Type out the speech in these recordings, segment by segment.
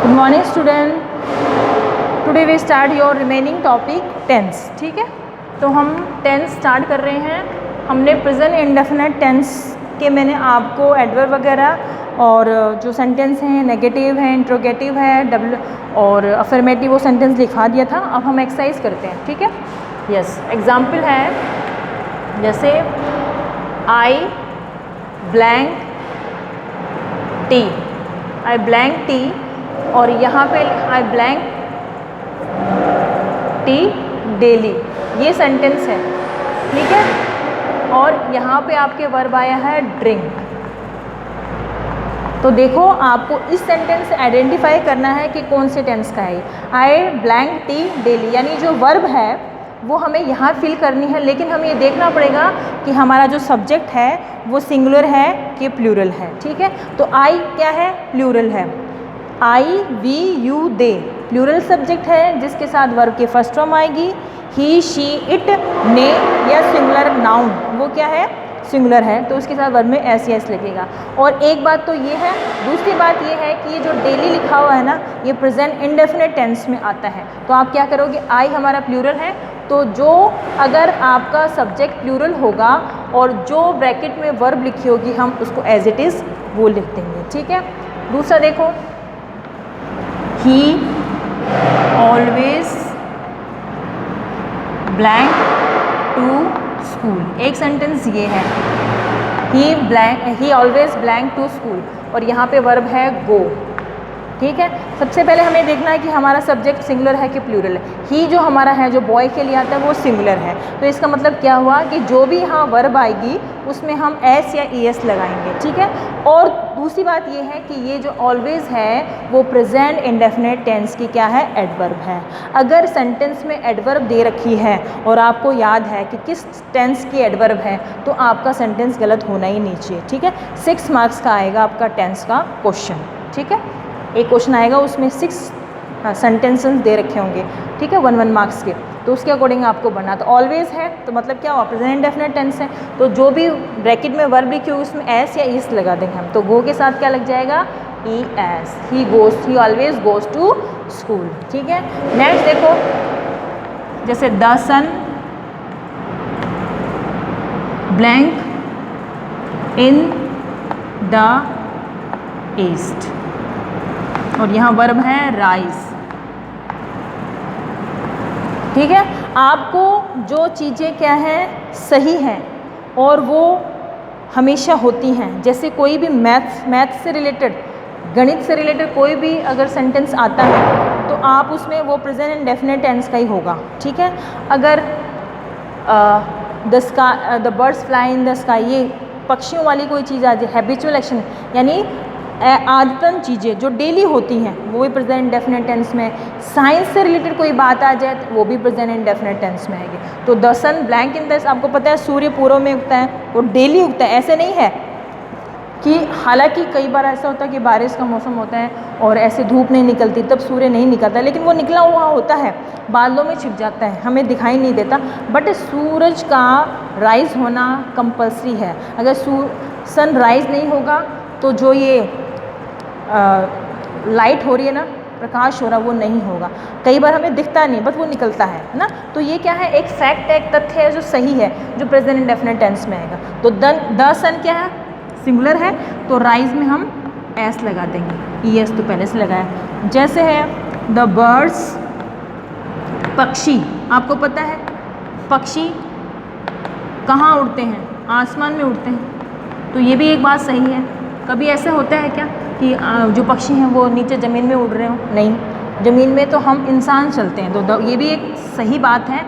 Good morning student, today we start your remaining topic tense. ठीक है, तो हम टेंस स्टार्ट कर रहे हैं। हमने प्रेजेंट इंडेफिनिट टेंस के मैंने आपको एडवर्ब वगैरह और जो सेंटेंस हैं नेगेटिव है, इंट्रोगेटिव है, डब्ल्यू और अफर्मेटिव वो सेंटेंस लिखा दिया था। अब हम एक्सरसाइज करते हैं। ठीक है, यस, एग्जाम्पल है जैसे आई ब्लैंक टी, आई ब्लैंक टी, और यहाँ पे आई ब्लैंक टी डेली, ये सेंटेंस है। ठीक है, और यहाँ पे आपके वर्ब आया है ड्रिंक। तो देखो आपको इस सेंटेंस से आइडेंटिफाई करना है कि कौन से टेंस का है। आई ब्लैंक टी डेली, यानी जो वर्ब है वो हमें यहाँ फिल करनी है, लेकिन हमें ये देखना पड़ेगा कि हमारा जो सब्जेक्ट है वो सिंगुलर है कि प्लूरल है। ठीक है, तो आई क्या है? प्लूरल है। I we you they plural subject है जिसके साथ वर्ब की फर्स्ट फॉर्म आएगी। ही शी इट ने या सिंगुलर नाउन वो क्या है? सिंगुलर है, तो उसके साथ वर्ब में एस या एस लगेगा। और एक बात तो ये है, दूसरी बात ये है कि ये जो डेली लिखा हुआ है ना, ये प्रेजेंट इंडेफिनिट टेंस में आता है। तो आप क्या करोगे, आई हमारा प्लूरल है, तो जो अगर आपका सब्जेक्ट प्लूरल होगा और जो ब्रैकेट में वर्ब लिखी होगी हम उसको एज इट इज़ वो लिख देंगे। ठीक है, दूसरा देखो, he always blank to school, एक सेंटेंस ये है, he always blank to school, और यहाँ पे वर्ब है गो। ठीक है, सबसे पहले हमें देखना है कि हमारा सब्जेक्ट सिंगुलर है कि प्लूरल है। ही जो हमारा है, जो बॉय के लिए आता है, वो सिंगुलर है, तो इसका मतलब क्या हुआ कि जो भी यहाँ वर्ब आएगी उसमें हम एस या ई एस लगाएंगे। ठीक है, और दूसरी बात ये है कि ये जो ऑलवेज है वो प्रेजेंट इंडेफिनिट टेंस की क्या है? एडवर्ब है। अगर सेंटेंस में एडवर्ब दे रखी है और आपको याद है कि किस टेंस की एडवर्ब है, तो आपका सेंटेंस गलत होना ही नहीं चाहिए। ठीक है, 6 मार्क्स का आएगा आपका टेंस का क्वेश्चन। ठीक है, एक क्वेश्चन आएगा उसमें 6 सेंटेंसेस दे रखे होंगे। ठीक है, 1 मार्क्स के, तो उसके अकॉर्डिंग आपको बनना। तो ऑलवेज है तो मतलब क्या हुआ? प्रेजेंट इंडेफिनिट टेंस है, तो जो भी ब्रैकेट में वर्ब लिखी होगी उसमें एस या ईस लगा देंगे हम। तो गो के साथ क्या लग जाएगा? E S. He goes, he always goes to school. ठीक है, नेक्स्ट देखो, जैसे the sun blank in the east, और यहाँ वर्ब है राइज। ठीक है, आपको जो चीज़ें क्या हैं सही हैं और वो हमेशा होती हैं, जैसे कोई भी मैथ्स से रिलेटेड, गणित से रिलेटेड कोई भी अगर सेंटेंस आता है तो आप उसमें वो प्रेजेंट इंडेफिनिट टेंस का ही होगा। ठीक है, अगर the birds fly in the sky, ये पक्षियों वाली कोई चीज़ आ जाए, हैबिचुअल एक्शन यानी आदतन चीज़ें जो डेली होती हैं वो भी प्रेजेंट इंडेफिनिट टेंस में। साइंस से रिलेटेड कोई बात आ जाए तो वो भी प्रेजेंट इंडेफिनिट टेंस में आएगी। तो the sun blank in the, आपको पता है सूर्य पूर्व में उगता है, वो डेली उगता है, ऐसे नहीं है कि, हालांकि कई बार ऐसा होता है कि बारिश का मौसम होता है और ऐसे धूप नहीं निकलती तब सूर्य नहीं निकलता, लेकिन वो निकला हुआ होता है, बादलों में छिप जाता है, हमें दिखाई नहीं देता, बट सूरज का राइज होना कंपल्सरी है। अगर सन राइज नहीं होगा तो जो ये लाइट हो रही है ना, प्रकाश हो रहा, वो नहीं होगा। कई बार हमें दिखता नहीं बट वो निकलता है ना। तो ये क्या है? एक फैक्ट है, एक तथ्य है जो सही है, जो प्रेजेंट इंडेफिनिट टेंस में आएगा। तो द सन क्या है? सिंगुलर है, तो राइज में हम एस लगा देंगे। ई एस तो पहले से लगाया। जैसे है द बर्ड्स, पक्षी, आपको पता है पक्षी कहाँ उड़ते हैं? आसमान में उड़ते हैं, तो ये भी एक बात सही है। कभी ऐसा होता है क्या कि जो पक्षी हैं वो नीचे ज़मीन में उड़ रहे हो? नहीं, ज़मीन में तो हम इंसान चलते हैं, तो ये भी एक सही बात है,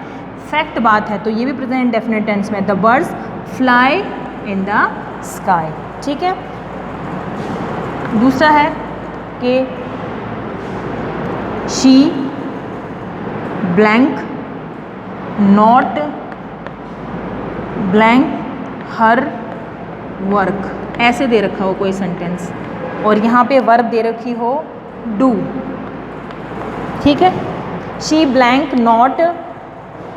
फैक्ट बात है। तो ये भी प्रेजेंट इंडेफिनिट टेंस में, the birds fly in the sky. ठीक है, दूसरा है कि she blank not blank her work, ऐसे दे रखा हो कोई सेंटेंस और यहाँ पे वर्ब दे रखी हो डू। ठीक है, she blank not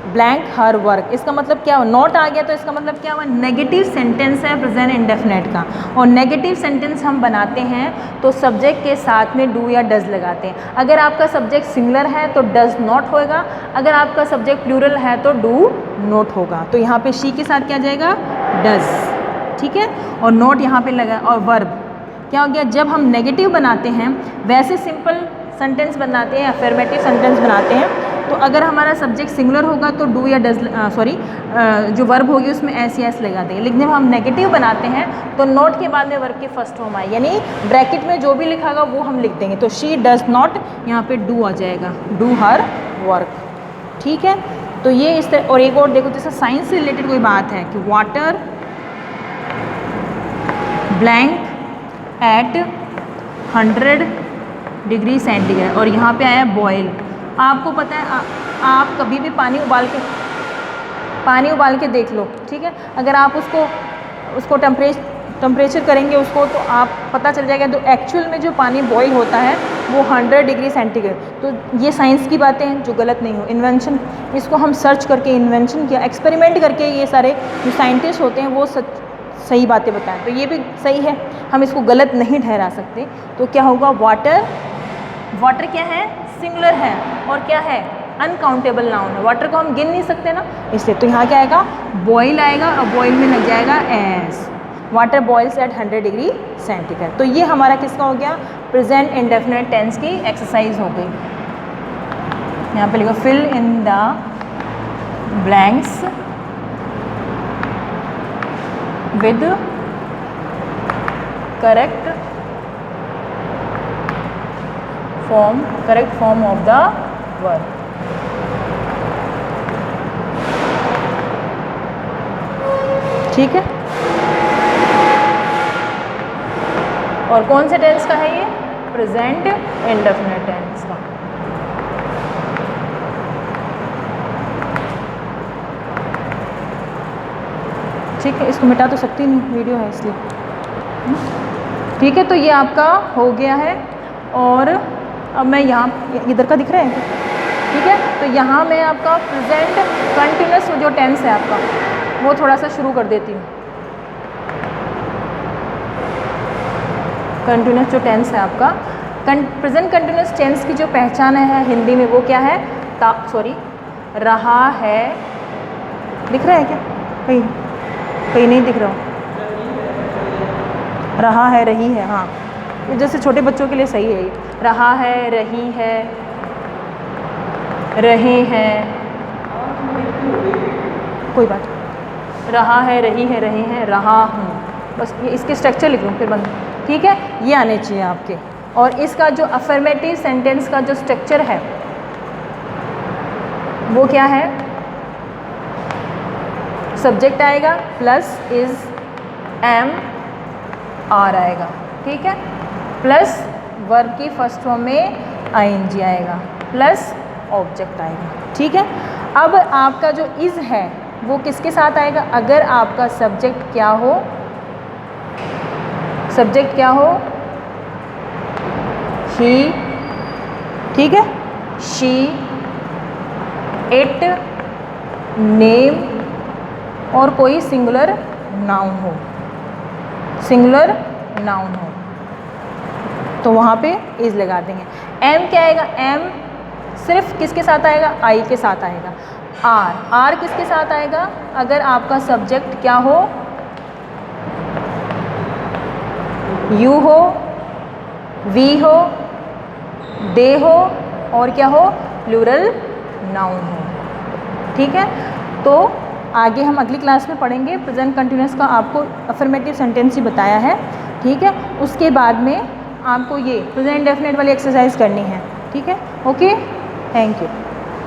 blank her work. इसका मतलब क्या हुआ, नॉट आ गया तो इसका मतलब क्या हुआ, नेगेटिव सेंटेंस है प्रेजेंट इंडेफिनिट का। और नेगेटिव सेंटेंस हम बनाते हैं तो सब्जेक्ट के साथ में डू या डज लगाते हैं। अगर आपका सब्जेक्ट सिंगुलर है तो डज नॉट होगा, अगर आपका सब्जेक्ट प्लूरल है तो डू नॉट होगा। तो यहाँ पे शी के साथ क्या जाएगा, डज, ठीक है। और नॉट यहाँ पे लगा। और वर्ब क्या हो गया, जब हम नेगेटिव बनाते हैं, वैसे सिंपल सेंटेंस बनाते हैं, अफर्मेटिव सेंटेंस बनाते हैं, तो अगर हमारा सब्जेक्ट सिंगुलर होगा तो डू या डज, जो वर्ब होगी उसमें एस या एस लगा देंगे। लेकिन जब हम नेगेटिव बनाते हैं तो नॉट के बाद में वर्ब की फर्स्ट फॉर्म आए, यानी ब्रैकेट में जो भी लिखा होगा वो हम लिख देंगे। तो शी डज नॉट, यहाँ पे डू आ जाएगा, डू हर वर्क, ठीक है। तो ये इस तरह। और एक और देखो, जैसे साइंस से रिलेटेड कोई बात है कि water blank eight 100 degree centigrade, और यहाँ पे आया बॉयल। आपको पता है आप कभी भी पानी उबाल के देख लो, ठीक है। अगर आप उसको टेम्परेचर करेंगे उसको, तो आप पता चल जाएगा। तो एक्चुअल में जो पानी बॉईल होता है वो 100 डिग्री सेंटीग्रेड। तो ये साइंस की बातें हैं जो गलत नहीं हो। इन्वेंशन, इसको हम सर्च करके इन्वेंशन किया, एक्सपेरिमेंट करके ये सारे जो साइंटिस्ट होते हैं वो सही बातें बताएं, तो ये भी सही है, हम इसको गलत नहीं ठहरा सकते। तो क्या होगा, वाटर क्या है, सिंगुलर है, और क्या है, अनकाउंटेबल नाउन है। वाटर को हम गिन नहीं सकते ना, इसलिए। तो यहाँ क्या आएगा, बॉयल आएगा, और बॉयल में लग जाएगा S. Water boils at 100 degree centigrade. तो ये हमारा किसका हो गया, प्रेजेंट इंडेफिनिट टेंस की एक्सरसाइज हो गई। यहाँ पे लिखो fill in the blanks with correct form of the verb. ठीक है। और कौन से टेंस का है ये, प्रेजेंट इंडेफिनिट टेंस का। ठीक है, इसको मिटा तो सकती नहीं, वीडियो है इसलिए। ठीक है, तो ये आपका हो गया है। और अब मैं यहाँ, इधर का दिख रहा है, ठीक है। तो यहाँ मैं आपका प्रेजेंट कंटिन्यूस जो टेंस है आपका, वो थोड़ा सा शुरू कर देती हूँ। कंटिन्यूस जो टेंस है आपका, प्रेजेंट कंटिन्यूस टेंस की जो पहचान है हिंदी में, वो क्या है, रहा है, दिख रहा है क्या, कहीं नहीं दिख रहा, रहा है, रही है, हाँ, जैसे छोटे बच्चों के लिए सही है ये, रहा है, रही है, रहे हैं, कोई बात, रहा है, रही है, रहे हैं, रहा हूँ, बस ये इसके स्ट्रक्चर लिख लूँ फिर बंद। ठीक है, ये आने चाहिए आपके। और इसका जो अफर्मेटिव सेंटेंस का जो स्ट्रक्चर है वो क्या है, सब्जेक्ट आएगा प्लस इज एम आर आएगा, ठीक है, प्लस वर्ब की फर्स्ट फॉर्म में आईएनजी आएगा, प्लस ऑब्जेक्ट आएगा। ठीक है, अब आपका जो इज है वो किसके साथ आएगा, अगर आपका सब्जेक्ट क्या हो, सब्जेक्ट क्या हो, ही, ठीक है, शी, इट, नेम और कोई सिंगुलर नाउन हो, सिंगुलर नाउन हो, तो वहाँ पे इज लगा देंगे। एम क्या आएगा, एम सिर्फ किसके साथ आएगा, आई के साथ आएगा। आर, आर किसके साथ आएगा, अगर आपका सब्जेक्ट क्या हो, यू हो, वी हो, दे हो और क्या हो, प्लूरल नाउन हो। ठीक है, तो आगे हम अगली क्लास में पढ़ेंगे। प्रेजेंट कंटिन्यूअस का आपको अफर्मेटिव सेंटेंस ही बताया है, ठीक है, उसके बाद में आपको ये प्रेजेंट डेफिनेट वाली एक्सरसाइज करनी है। ठीक है, ओके, थैंक यू।